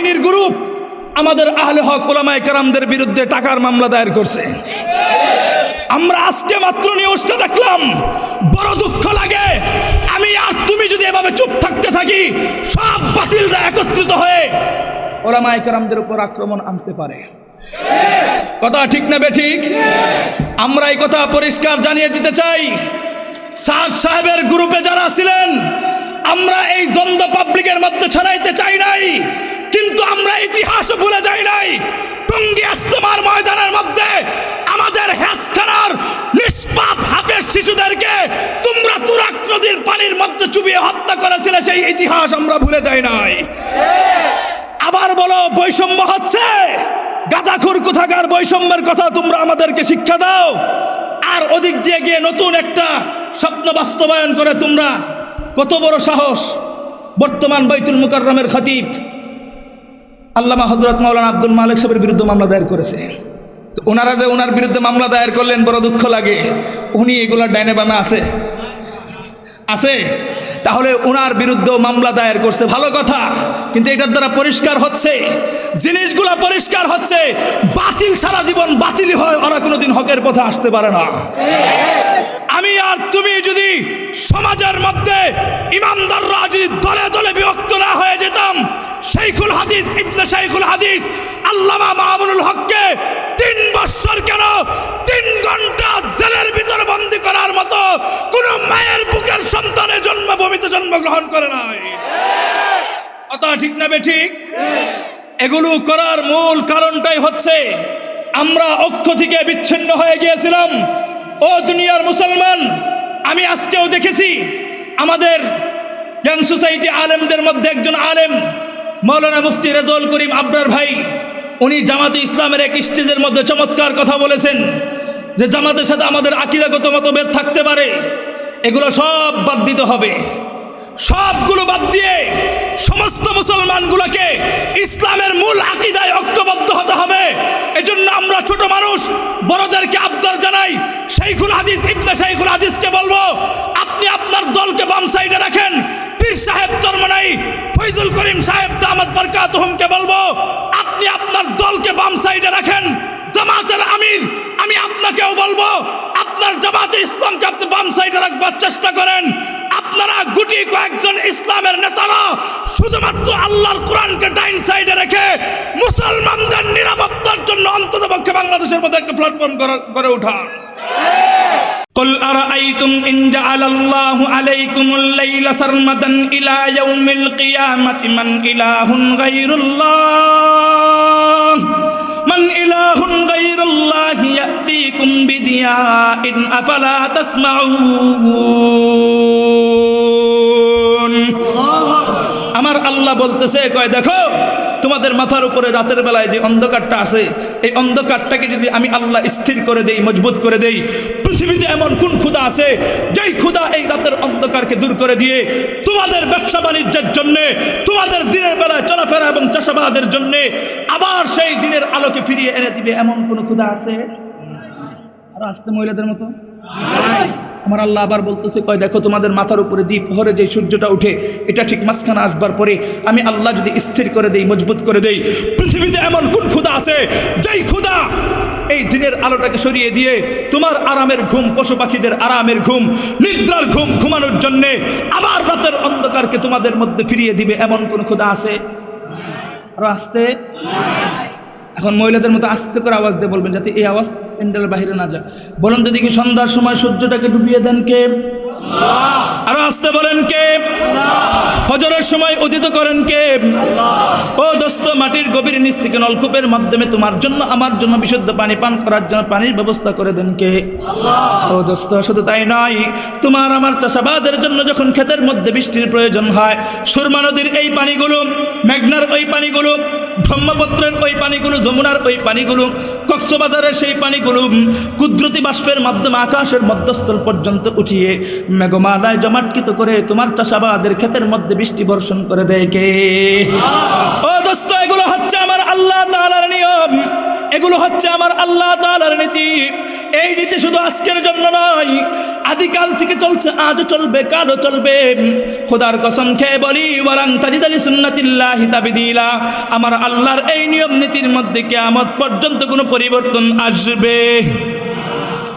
বাহিনীর গ্রুপ আমাদের আহলে হক উলামায়ে কেরামদের বিরুদ্ধে টাকার মামলা দায়ের করছে। আমরা আজকে মাত্র নিউজটা দেখলাম, বড় দুঃখ লাগে। আমি আর তুমি যদি এভাবে চুপ থাকতে থাকি, সব বাতিলরা একত্রিত হয়ে উলামায়ে কেরামদের উপর আক্রমণ আনতে পারে। কথা ঠিক না বেঠিক? আমরা এই কথা পরিষ্কার জানিয়ে দিতে চাই, সাদ সাহেবের গ্রুপে যারা ছিলেন, আমরা এই দ্বন্দ্ব পাবলিকের মধ্যে ছড়াইতে চাই নাই, কিন্তু আমরা ইতিহাসও ভুলে যাই নাই। টঙ্গী ইজতেমার ময়দানের মধ্যে আমাদের হেসখানার নিষ্পাপ হাফেজ শিশুদেরকে তোমরা তুরাগ নদীর পানির মধ্যে চুবিয়ে হত্যা করেছিলে, সেই ইতিহাস আমরা ভুলে যাই নাই। আবার বলো বৈষম্য হচ্ছে, গাঁজাখোর কোথাকার বৈষম্যের কথা তোমরা আমাদেরকে শিক্ষা দাও, আর ওদিক দিয়ে গিয়ে নতুন একটা স্বপ্ন বাস্তবায়ন করে তোমরা কত বড় সাহস। বর্তমান বাইতুল মুকাররমের খতিব আল্লামা হযরত মাওলানা আব্দুল মালিক সাহেবের বিরুদ্ধে মামলা দায়ের করেছে। তো ওনারা যে ওনার বিরুদ্ধে মামলা দায়ের করলেন, বড় দুঃখ লাগে। উনি এগুলার ডাইনে বামে আছে, তাহলে ওনার বিরুদ্ধেও মামলা দায়ের করছে, ভালো কথা। কিন্তু এটার দ্বারা পরিষ্কার হচ্ছে, জিনিসগুলা পরিষ্কার হচ্ছে, বাতিল সারা জীবন বাতিলই হয়, ওরা কোনোদিন হকের পথে আসতে পারে না। আমি আর তুমি যদি সমাজের মধ্যে ইমানদাররা যদি দলে দলে বিভক্ত না হয়ে যেতাম, শাইখুল হাদিস ইবনে শাইখুল হাদিস আল্লামা মামুনুল হককে 3 বছর কেন 3 ঘন্টা জেলের ভিতরে বন্দী করার মতো কোন মায়ের বুকের সন্তানের জন্মভূমিতে জন্মগ্রহণ করে নাই। কথা ঠিক না বেঠিক? এগুলো করার মূল কারণটাই হচ্ছে আমরা ঐক্য থেকে বিচ্ছিন্ন হয়ে গিয়েছিলাম। ও দুনিয়ার মুসলমান, আমি আজকেও দেখেছি আমাদের ইয়াং সোসাইটি আলেমদের মধ্যে একজন আলেম মাওলানা মুফতি রেজাউল করিম আবরার ভাই, উনি জামাতে ইসলামের এক স্টেজের মধ্যে চমৎকার কথা বলেছেন যে জামাতের সাথে আমাদের আকীদাগত মতভেদ থাকতে পারে, এগুলো সব বাদ দিতে হবে। সবগুলো বাদ দিয়ে সমস্ত মুসলমানগুলোকে ইসলামের মূল আকীদায় ঐক্যবদ্ধ হতে হবে। এজন্য আমরা ছোট মানুষ বড়দেরকে আবদার জানাই, শাইখুল হাদিস ইবনে শাইখুল হাদিসকে বলবো, আপনি আপনার দলকে বাম সাইডে রাখেন। পীর সাহেব চরমনাই ফয়জুল করিম সাহেব দামাত বরকাতুহুমকে বলবো, আপনি আপনার দলকে বাম সাইডে রাখেন। জামাতের আমির আমি আপনাকেও বলবো, আপনার জামাতে ইসলামকে আপনি বাম সাইডে রাখবার চেষ্টা করেন। আপনারা গুটি কয়েকজন ইসলামের নেতারা শুধুমাত্র আল্লাহর কোরআনকে ডাইন সাইডে রেখে মুসলমানদের নিরাপত্তার জন্য অন্ততপক্ষে বাংলাদেশের মধ্যে একটা প্ল্যাটফর্ম করে ওঠা। قل أرأيتم إن جعل الله عليكم الليل سرمدا إلى يوم القيامة من إله غير الله يأتيكم بضياء أفلا تسمعون। আমার আল্লাহ বলতেছে, কয় দেখো তোমাদের মাথার উপরে রাতের বেলায় যে অন্ধকারটা আছে, এই অন্ধকারটাকে যদি আমি আল্লাহ স্থির করে দেই, মজবুত করে দেই, পৃথিবীতে এমন কোন খোদা আছে যেই খোদা এই রাতের অন্ধকারকে দূর করে দিয়ে তোমাদের ব্যবসা বাণিজ্যের জন্য, তোমাদের দিনের বেলায় চলাফেরা এবং চাষাবাদের জন্য আবার সেই দিনের আলোকে ফিরিয়ে এনে দিবে, এমন কোন খোদা আছে? আর আসতে মহিলাদের মতো আমার আল্লাহ আবার বলতেছে, কয় দেখো তোমাদের মাথার উপরে দ্বীপহরে যে সূর্যটা উঠে, এটা ঠিক মাঝখানে আসবার পরে আমি আল্লাহ যদি স্থির করে দেই, মজবুত করে দেই, পৃথিবীতে এমন কোন খোদা আছে যেই খোদা এই দিনের আলোটাকে সরিয়ে দিয়ে তোমার আরামের ঘুম, পশু পাখিদের আরামের ঘুম, নিদ্রার ঘুম ঘুমানোর জন্যে আবার রাতের অন্ধকারকে তোমাদের মধ্যে ফিরিয়ে দিবে, এমন কোন খোদা আছে? আরো আসতে, এখন মহিলাদের মতো আস্তে করে আওয়াজ দিয়ে বলবেন, যাতে এই আওয়াজ প্যান্ডেলের বাইরে না যায়। বলেন তো দেখি, সন্ধ্যার সময় সূর্যটাকে ডুবিয়ে দেন কে? আরো আস্তে বলেন, কে? ফজরের সময় উদিত করেন কে? ও দোস্ত, মাটির গভীর নিচ থেকে নলকূপের মাধ্যমে তোমার জন্য আমার জন্য বিশুদ্ধ পানি পান করার জন্য পানির ব্যবস্থা করে দেন কে? ও দোস্ত, শুধু তাই নয়, তোমার আমার চাষাবাদের জন্য যখন ক্ষেতের মধ্যে বৃষ্টির প্রয়োজন হয়, সুরমা নদীর এই পানিগুলো, মেঘনার ওই পানিগুলো, ব্রহ্মপুত্রের ওই পানিগুলো, যমুনার ওই পানিগুলো, কক্সবাজারের সেই পানিগুলো কুদরতি বাষ্পের মাধ্যমে আকাশের মধ্যস্থল পর্যন্ত উঠিয়ে মেঘমালায় জমাটকিত করে তোমার চাষাবাদের ক্ষেতের মধ্যে বৃষ্টি বর্ষণ করে দেয় কে? ও দোস্ত, এগুলো হচ্ছে আমার আল্লাহ তাআলার নিয়ম, এগুলো হচ্ছে আমার আল্লাহ তাআলার নীতি। এই নীতি শুধু আজকের জন্য নয়, আদিকাল থেকে চলছে, আজও চলবে, কালও চলবে। খোদার কসম খেয়ে বলি, ওয়ালান তাজিদা লিসুন্নাতিল্লাহি তাবদীলা, আমার আল্লাহর এই নিয়ম নীতির মধ্যে কিয়ামত পর্যন্ত কোনো পরিবর্তন আসবে।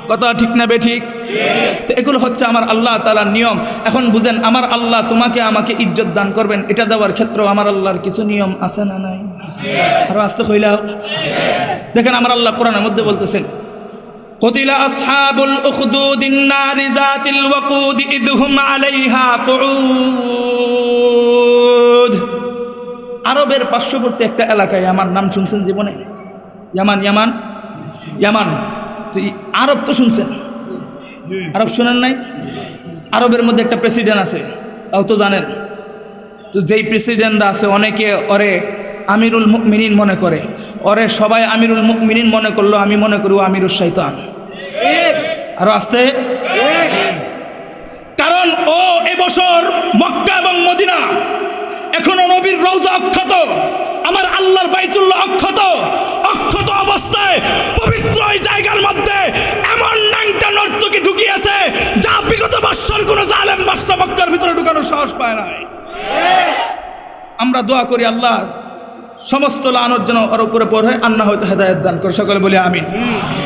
কথা ঠিক না বেঠিক? তো এগুলো হচ্ছে আমার আল্লাহ তাআলার নিয়ম। এখন বুঝেন, আমার আল্লাহ তোমাকে আমাকে ইজ্জত দান করবেন, এটা দেওয়ার ক্ষেত্রেও আমার আল্লাহর কিছু নিয়ম আছে না নাই? আরো আস্তে কইলাও। দেখেন আমার আল্লাহ কোরআনের মধ্যে বলতেছেন, কুতিলা আসহাবুল উখদুদিন নারি যাতিল ওয়াকুদ ইদহুম আলাইহা কুউদ। আরবের পার্শ্ববর্তী একটা এলাকায়, আমার নাম শুনছেন জীবনে? ইয়ামান। ইয়ামান ইয়ামান আরব তো শুনছেন, আরব শুনেন নাই? আরবের মধ্যে একটা প্রেসিডেন্ট আছে, তাও তো জানেন। তো যেই প্রেসিডেন্টরা আছে, অনেকে ওরে আমিরুল মুমিনিন মনে করে, ওরে সবাই আমিরুল মুমিনিন মনে করলো, আমি মনে করি ও আমিরুল শয়তান। আরো আসতে, কারণ ও এবছর মক্কা এবং মদিনা এখনো নবীর রওজা অক্ষত, আমার আল্লাহর বাইতুল্লাহ অক্ষত অবস্থায় পবিত্র এই জায়গার মধ্যে এমন ন্যাংটা নর্তকী ঢুকিয়েছে, যা বিগত বৎসর কোনো জালেম বাদশা মক্কার ভিতরে ঢুকানোর সাহস পায় নাই। আমরা দোয়া করি আল্লাহ সমস্ত লানত যেন ওর উপরে পড়ে, আন্না হয়তো হেদায়েত দান করে, সকলে বলি আমিন।